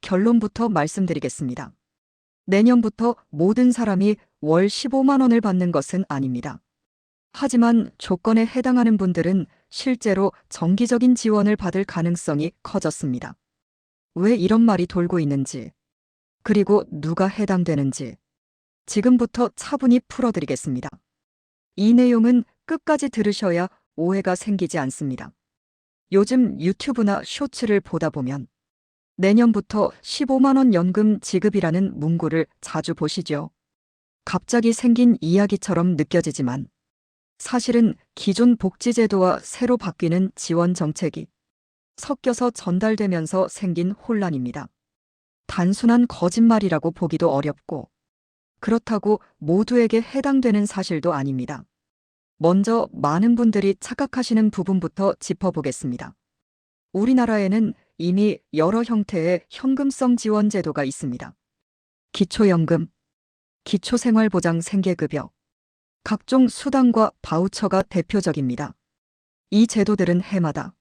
결론부터 말씀드리겠습니다. 내년부터 모든 사람이 월 15만 원을 받는 것은 아닙니다. 하지만 조건에 해당하는 분들은 실제로 정기적인 지원을 받을 가능성이 커졌습니다. 왜 이런 말이 돌고 있는지, 그리고 누가 해당되는지 지금부터 차분히 풀어드리겠습니다. 이 내용은 끝까지 들으셔야 오해가 생기지 않습니다. 요즘 유튜브나 쇼츠를 보다 보면 내년부터 15만 원 연금 지급이라는 문구를 자주 보시죠. 갑자기 생긴 이야기처럼 느껴지지만 사실은 기존 복지제도와 새로 바뀌는 지원 정책이 섞여서 전달되면서 생긴 혼란입니다. 단순한 거짓말이라고 보기도 어렵고 그렇다고 모두에게 해당되는 사실도 아닙니다. 먼저 많은 분들이 착각하시는 부분부터 짚어보겠습니다. 우리나라에는 이미 여러 형태의 현금성 지원 제도가 있습니다. 기초연금, 기초생활보장 생계급여, 각종 수당과 바우처가 대표적입니다. 이 제도들은 해마다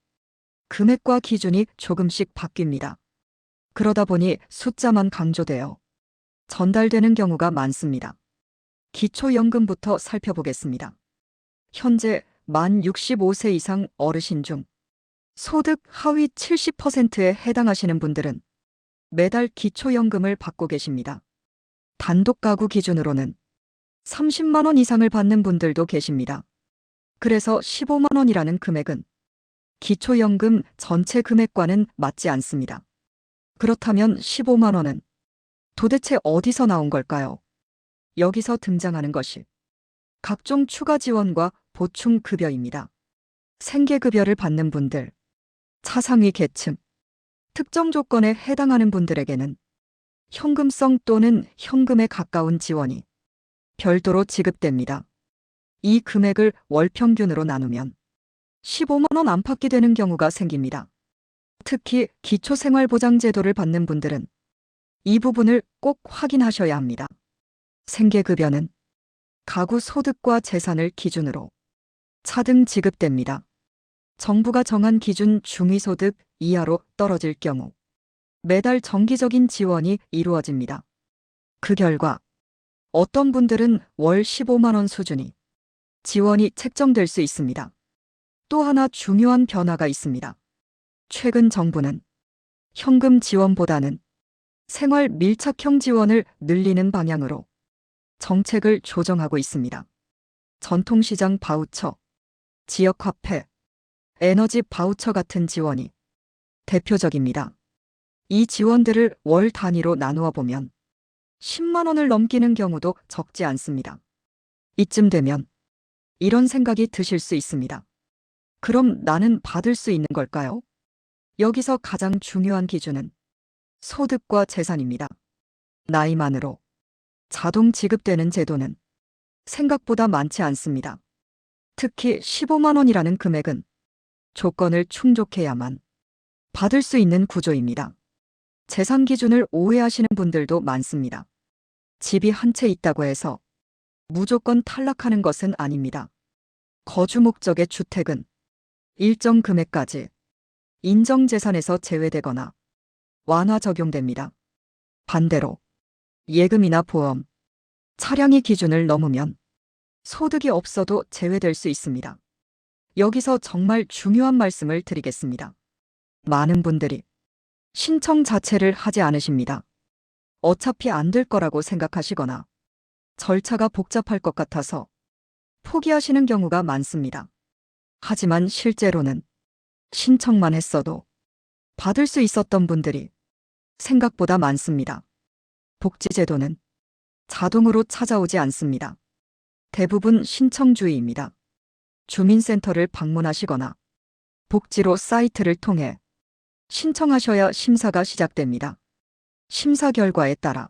금액과 기준이 조금씩 바뀝니다. 그러다 보니 숫자만 강조되어 전달되는 경우가 많습니다. 기초연금부터 살펴보겠습니다. 현재 만 65세 이상 어르신 중 소득 하위 70%에 해당하시는 분들은 매달 기초연금을 받고 계십니다. 단독 가구 기준으로는 30만 원 이상을 받는 분들도 계십니다. 그래서 15만 원이라는 금액은 기초연금 전체 금액과는 맞지 않습니다. 그렇다면 15만 원은 도대체 어디서 나온 걸까요? 여기서 등장하는 것이 각종 추가 지원과 보충 급여입니다. 생계급여를 받는 분들, 차상위 계층, 특정 조건에 해당하는 분들에게는 현금성 또는 현금에 가까운 지원이 별도로 지급됩니다. 이 금액을 월 평균으로 나누면 15만 원 안팎이 되는 경우가 생깁니다. 특히 기초생활보장제도를 받는 분들은 이 부분을 꼭 확인하셔야 합니다. 생계급여는 가구 소득과 재산을 기준으로 차등 지급됩니다. 정부가 정한 기준 중위소득 이하로 떨어질 경우 매달 정기적인 지원이 이루어집니다. 그 결과 어떤 분들은 월 15만 원 수준이 지원이 책정될 수 있습니다. 또 하나 중요한 변화가 있습니다. 최근 정부는 현금 지원보다는 생활 밀착형 지원을 늘리는 방향으로 정책을 조정하고 있습니다. 전통시장 바우처, 지역화폐, 에너지 바우처 같은 지원이 대표적입니다. 이 지원들을 월 단위로 나누어 보면 10만 원을 넘기는 경우도 적지 않습니다. 이쯤 되면 이런 생각이 드실 수 있습니다. 그럼 나는 받을 수 있는 걸까요? 여기서 가장 중요한 기준은 소득과 재산입니다. 나이만으로 자동 지급되는 제도는 생각보다 많지 않습니다. 특히 15만 원이라는 금액은 조건을 충족해야만 받을 수 있는 구조입니다. 재산 기준을 오해하시는 분들도 많습니다. 집이 한 채 있다고 해서 무조건 탈락하는 것은 아닙니다. 거주 목적의 주택은 일정 금액까지 인정재산에서 제외되거나 완화 적용됩니다. 반대로 예금이나 보험, 차량이 기준을 넘으면 소득이 없어도 제외될 수 있습니다. 여기서 정말 중요한 말씀을 드리겠습니다. 많은 분들이 신청 자체를 하지 않으십니다. 어차피 안 될 거라고 생각하시거나 절차가 복잡할 것 같아서 포기하시는 경우가 많습니다. 하지만 실제로는 신청만 했어도 받을 수 있었던 분들이 생각보다 많습니다. 복지제도는 자동으로 찾아오지 않습니다. 대부분 신청주의입니다. 주민센터를 방문하시거나 복지로 사이트를 통해 신청하셔야 심사가 시작됩니다. 심사 결과에 따라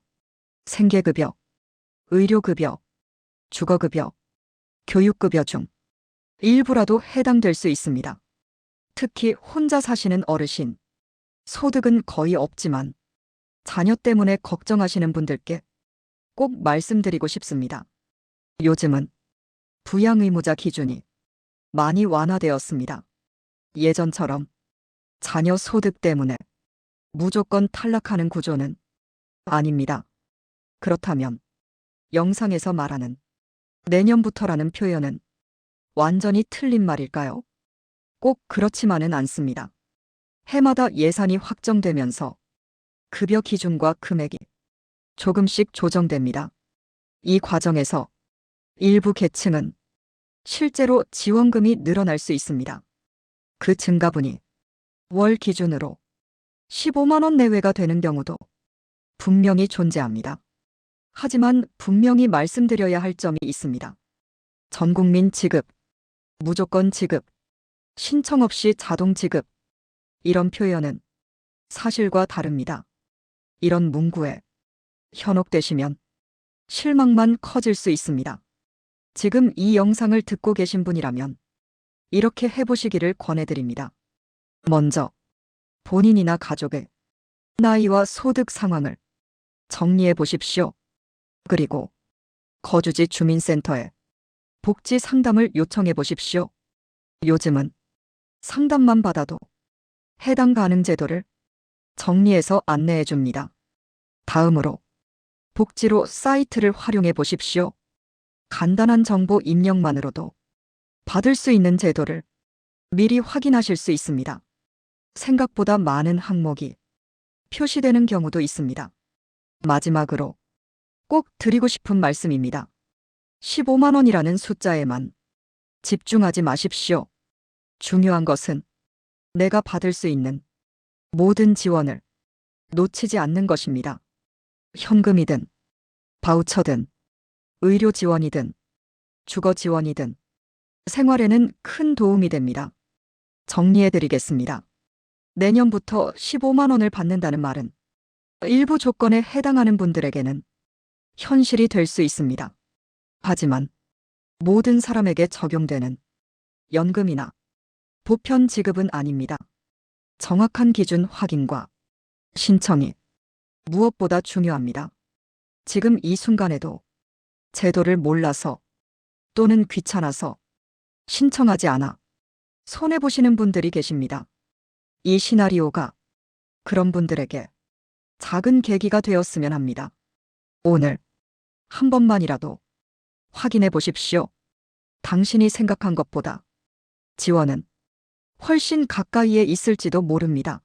생계급여, 의료급여, 주거급여, 교육급여 중 일부라도 해당될 수 있습니다. 특히 혼자 사시는 어르신, 소득은 거의 없지만 자녀 때문에 걱정하시는 분들께 꼭 말씀드리고 싶습니다. 요즘은 부양의무자 기준이 많이 완화되었습니다. 예전처럼 자녀 소득 때문에 무조건 탈락하는 구조는 아닙니다. 그렇다면 영상에서 말하는 내년부터라는 표현은 완전히 틀린 말일까요? 꼭 그렇지만은 않습니다. 해마다 예산이 확정되면서 급여 기준과 금액이 조금씩 조정됩니다. 이 과정에서 일부 계층은 실제로 지원금이 늘어날 수 있습니다. 그 증가분이 월 기준으로 15만 원 내외가 되는 경우도 분명히 존재합니다. 하지만 분명히 말씀드려야 할 점이 있습니다. 전국민 지급, 무조건 지급, 신청 없이 자동 지급, 이런 표현은 사실과 다릅니다. 이런 문구에 현혹되시면 실망만 커질 수 있습니다. 지금 이 영상을 듣고 계신 분이라면 이렇게 해보시기를 권해드립니다. 먼저 본인이나 가족의 나이와 소득 상황을 정리해 보십시오. 그리고 거주지 주민센터에 복지 상담을 요청해 보십시오. 요즘은 상담만 받아도 해당 가능 제도를 정리해서 안내해 줍니다. 다음으로 복지로 사이트를 활용해 보십시오. 간단한 정보 입력만으로도 받을 수 있는 제도를 미리 확인하실 수 있습니다. 생각보다 많은 항목이 표시되는 경우도 있습니다. 마지막으로 꼭 드리고 싶은 말씀입니다. 15만 원이라는 숫자에만 집중하지 마십시오. 중요한 것은 내가 받을 수 있는 모든 지원을 놓치지 않는 것입니다. 현금이든 바우처든 의료 지원이든 주거 지원이든 생활에는 큰 도움이 됩니다. 정리해 드리겠습니다. 내년부터 15만 원을 받는다는 말은 일부 조건에 해당하는 분들에게는 현실이 될 수 있습니다. 하지만 모든 사람에게 적용되는 연금이나 보편 지급은 아닙니다. 정확한 기준 확인과 신청이 무엇보다 중요합니다. 지금 이 순간에도 제도를 몰라서 또는 귀찮아서 신청하지 않아 손해보시는 분들이 계십니다. 이 시나리오가 그런 분들에게 작은 계기가 되었으면 합니다. 오늘 한 번만이라도 확인해 보십시오. 당신이 생각한 것보다 지원은 훨씬 가까이에 있을지도 모릅니다.